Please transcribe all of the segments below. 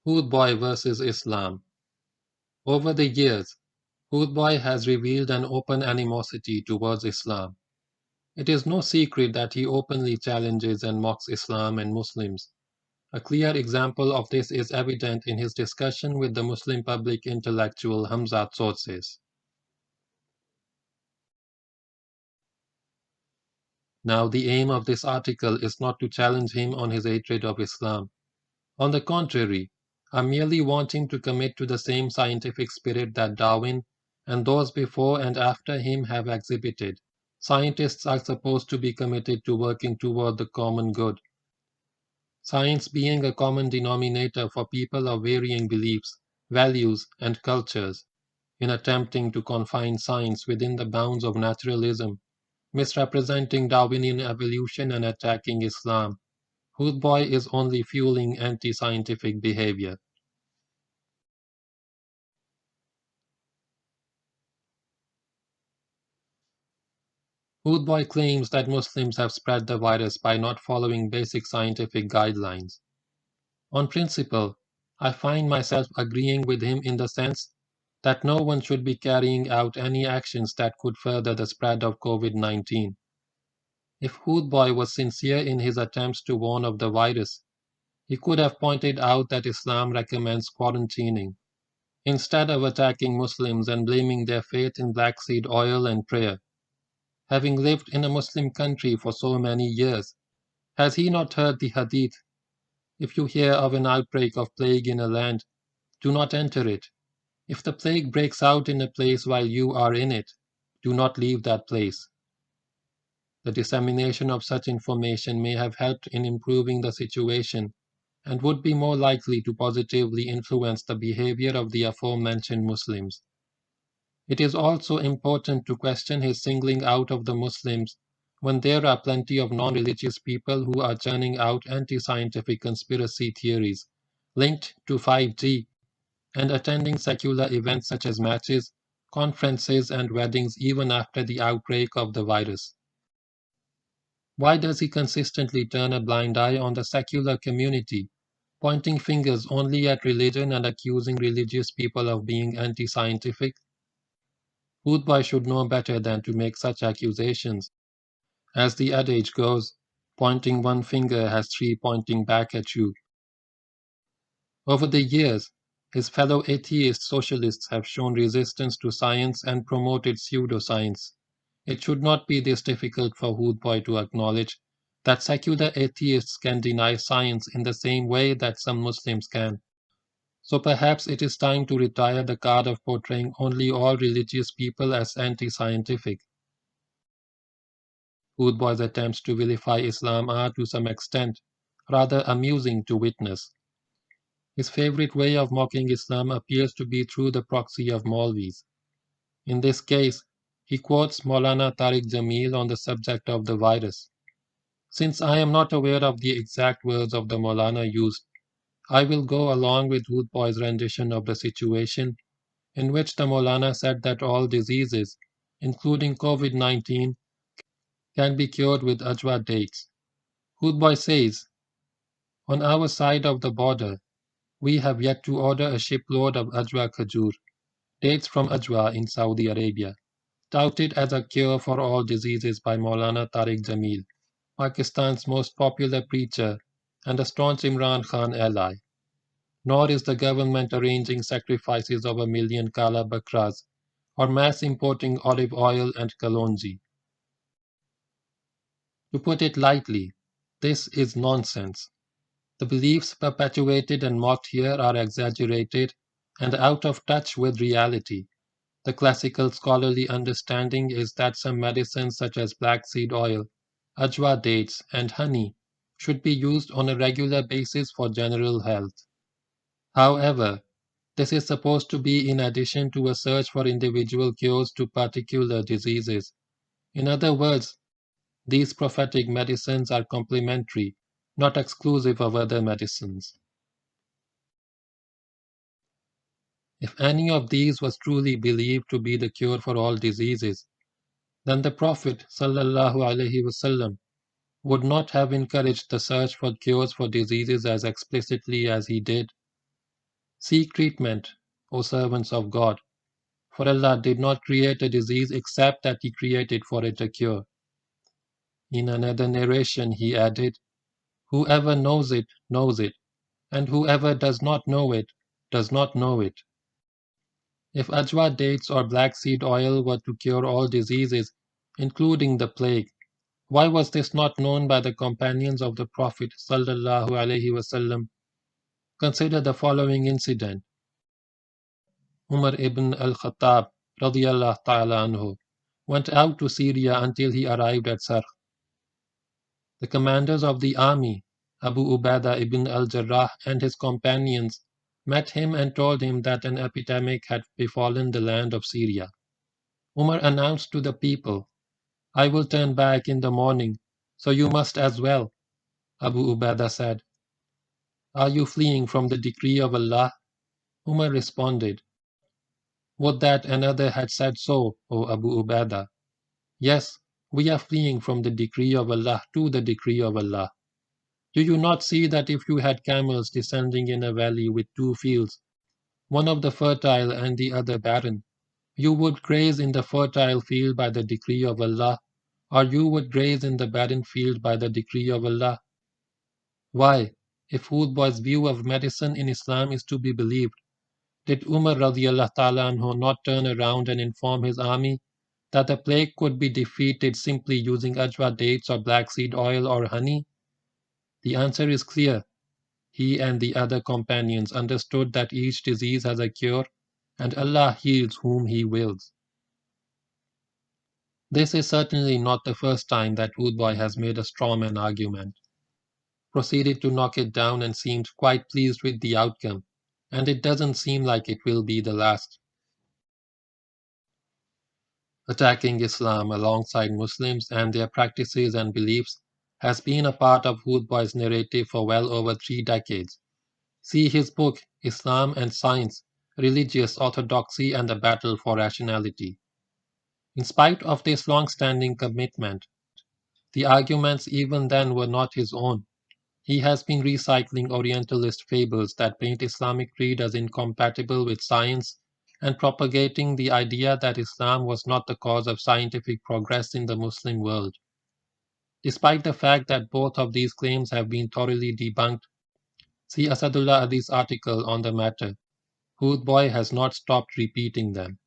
Hoodhboy vs Islam. Over the years, Hoodhboy has revealed an open animosity towards Islam. It is no secret that he openly challenges and mocks Islam and Muslims. A clear example of this is evident in his discussion with the Muslim public intellectual Hamza Tzortzis. Now, the aim of this article is not to challenge him on his hatred of Islam. On the contrary, I merely want him to commit to the same scientific spirit that Darwin and those before and after him have exhibited. Scientists are supposed to be committed to working toward the common good. Science being a common denominator for people of varying beliefs, values, and cultures. In attempting to confine science within the bounds of naturalism, misrepresenting Darwinian evolution and attacking Islam, Hoodhboy is only fueling anti-scientific behavior. Hoodhboy claims that Muslims have spread the virus by not following basic scientific guidelines. On principle, I find myself agreeing with him in the sense that no one should be carrying out any actions that could further the spread of COVID-19. If Hoodhboy was sincere in his attempts to warn of the virus, he could have pointed out that Islam recommends quarantining, instead of attacking Muslims and blaming their faith in black seed oil and prayer. Having lived in a Muslim country for so many years, has he not heard the hadith? If you hear of an outbreak of plague in a land, do not enter it. If the plague breaks out in a place while you are in it, do not leave that place. The dissemination of such information may have helped in improving the situation and would be more likely to positively influence the behavior of the aforementioned Muslims. It is also important to question his singling out of the Muslims when there are plenty of non-religious people who are churning out anti-scientific conspiracy theories linked to 5G and attending secular events such as matches, conferences, and weddings even after the outbreak of the virus. Why does he consistently turn a blind eye on the secular community, pointing fingers only at religion and accusing religious people of being anti-scientific? Hoodhboy should know better than to make such accusations. As the adage goes, pointing one finger has three pointing back at you. Over the years, his fellow atheist socialists have shown resistance to science and promoted pseudoscience. It should not be this difficult for Hoodhboy to acknowledge that secular atheists can deny science in the same way that some Muslims can. So perhaps it is time to retire the card of portraying only all religious people as anti-scientific. Hoodhboy's attempts to vilify Islam are, to some extent, rather amusing to witness. His favorite way of mocking Islam appears to be through the proxy of Maulvis. In this case, he quotes Maulana Tariq Jamil on the subject of the virus. Since I am not aware of the exact words of the Maulana used, I will go along with Hoodhboy's rendition of the situation, in which the Maulana said that all diseases, including COVID-19, can be cured with ajwa dates. Hoodhboy says, "On our side of the border, we have yet to order a shipload of ajwa khajur, dates from ajwa in Saudi Arabia, touted as a cure for all diseases by Maulana Tariq Jamil, Pakistan's most popular preacher and a staunch Imran Khan ally. Nor is the government arranging sacrifices of 1 million kala bakras or mass importing olive oil and kalonji. To put it lightly, this is nonsense. The beliefs perpetuated and mocked here are exaggerated and out of touch with reality. The classical scholarly understanding is that some medicines such as black seed oil, ajwa dates, and honey should be used on a regular basis for general health. However, this is supposed to be in addition to a search for individual cures to particular diseases. In other words, these prophetic medicines are complementary, not exclusive of other medicines. If any of these was truly believed to be the cure for all diseases, then the Prophet ﷺ would not have encouraged the search for cures for diseases as explicitly as he did. Seek treatment, O servants of God, for Allah did not create a disease except that He created for it a cure. In another narration he added, Whoever knows it, and whoever does not know it, does not know it. If ajwa dates or black seed oil were to cure all diseases, including the plague, why was this not known by the companions of the Prophet sallallahu alaihi wasallam? Consider the following incident. Umar ibn al-Khattab radiyallahu ta'ala anhu went out to Syria until he arrived at Sarh. The commanders of the army, Abu Ubaidah ibn al-Jarrah and his companions, met him and told him that an epidemic had befallen the land of Syria. Umar announced to the people, I will turn back in the morning, so you must as well. Abu Ubaidah said, Are you fleeing from the decree of Allah? Umar responded, Would that another had said so, O Abu Ubaidah. Yes, we are fleeing from the decree of Allah to the decree of Allah. Do you not see that if you had camels descending in a valley with two fields, one of the fertile and the other barren, you would graze in the fertile field by the decree of Allah, or you would graze in the barren field by the decree of Allah? Why, if Hoodhboy's view of medicine in Islam is to be believed, did Umar radiallahu ta'ala anhu not turn around and inform his army that the plague could be defeated simply using ajwa dates or black seed oil or honey? The answer is clear. He and the other companions understood that each disease has a cure, and Allah heals whom He wills. This is certainly not the first time that Hoodhboy has made a strawman argument, proceeded to knock it down and seemed quite pleased with the outcome, and it doesn't seem like it will be the last. Attacking Islam alongside Muslims and their practices and beliefs has been a part of Hoodhboy's narrative for well over 3 decades. See his book, Islam and Science, Religious Orthodoxy and the Battle for Rationality. In spite of this long-standing commitment, the arguments even then were not his own. He has been recycling Orientalist fables that paint Islamic creed as incompatible with science and propagating the idea that Islam was not the cause of scientific progress in the Muslim world. Despite the fact that both of these claims have been thoroughly debunked, see Asadullah Adi's article on the matter. Hoodhboy has not stopped repeating them.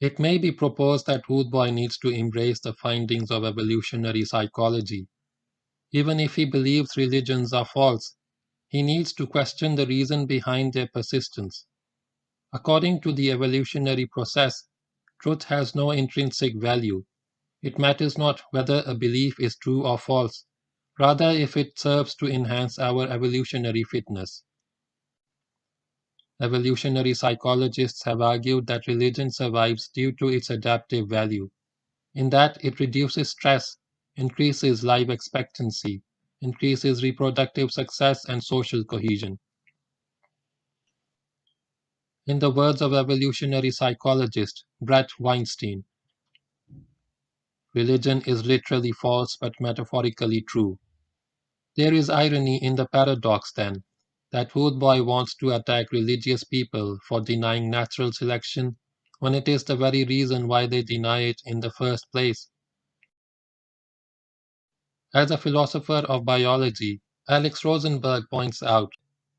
It may be proposed that Hoodhboy needs to embrace the findings of evolutionary psychology. Even if he believes religions are false, he needs to question the reason behind their persistence. According to the evolutionary process, truth has no intrinsic value. It matters not whether a belief is true or false, rather if it serves to enhance our evolutionary fitness. Evolutionary psychologists have argued that religion survives due to its adaptive value, in that it reduces stress, increases life expectancy, increases reproductive success and social cohesion. In the words of evolutionary psychologist Brett Weinstein, religion is literally false but metaphorically true. There is irony in the paradox, then, that Hoodhboy wants to attack religious people for denying natural selection when it is the very reason why they deny it in the first place. As a philosopher of biology, Alex Rosenberg points out,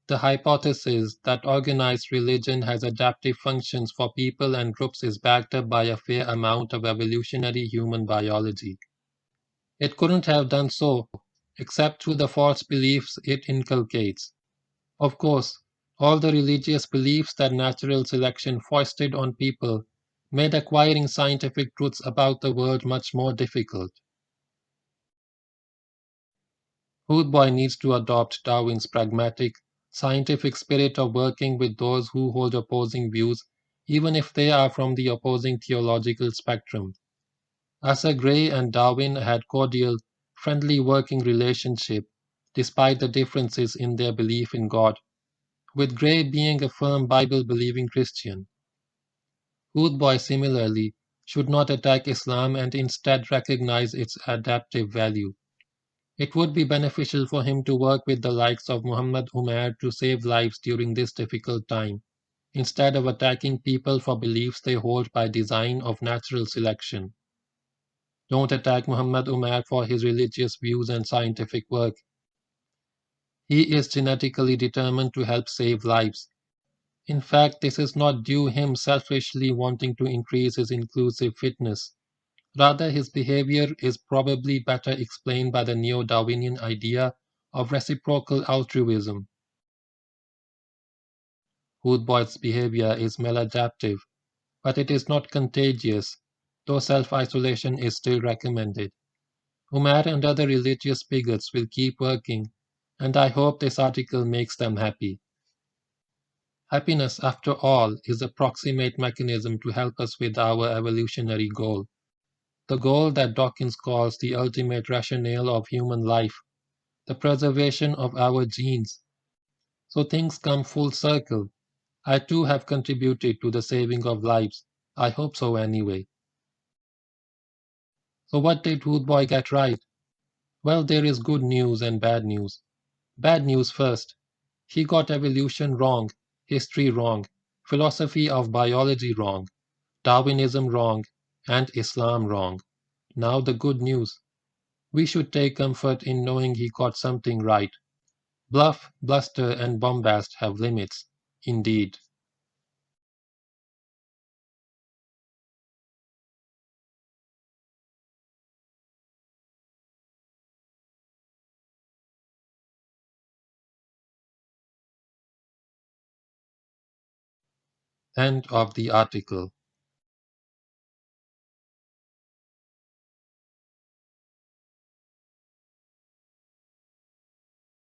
the hypothesis that organized religion has adaptive functions for people and groups is backed up by a fair amount of evolutionary human biology. It couldn't have done so except through the false beliefs it inculcates. Of course, all the religious beliefs that natural selection foisted on people made acquiring scientific truths about the world much more difficult. Hoodhboy needs to adopt Darwin's pragmatic, scientific spirit of working with those who hold opposing views, even if they are from the opposing theological spectrum. Asa Gray and Darwin had cordial, friendly working relationship, despite the differences in their belief in God, with Gray being a firm Bible-believing Christian. Hoodhboy similarly should not attack Islam and instead recognize its adaptive value. It would be beneficial for him to work with the likes of Muhammad Umair to save lives during this difficult time, instead of attacking people for beliefs they hold by design of natural selection. Don't attack Muhammad Umair for his religious views and scientific work. He is genetically determined to help save lives. In fact, this is not due him selfishly wanting to increase his inclusive fitness. Rather, his behavior is probably better explained by the neo-Darwinian idea of reciprocal altruism. Hoodhboy's behavior is maladaptive, but it is not contagious, though self-isolation is still recommended. Umair and other religious bigots will keep working, and I hope this article makes them happy. Happiness, after all, is a proximate mechanism to help us with our evolutionary goal, the goal that Dawkins calls the ultimate rationale of human life, the preservation of our genes. So things come full circle. I too have contributed to the saving of lives. I hope so anyway. So what did Hoodboy get right? Well, there is good news and bad news. Bad news first. He got evolution wrong, history wrong, philosophy of biology wrong, Darwinism wrong, and Islam wrong. Now the good news. We should take comfort in knowing he got something right. Bluff, bluster, and bombast have limits, indeed. End of the article.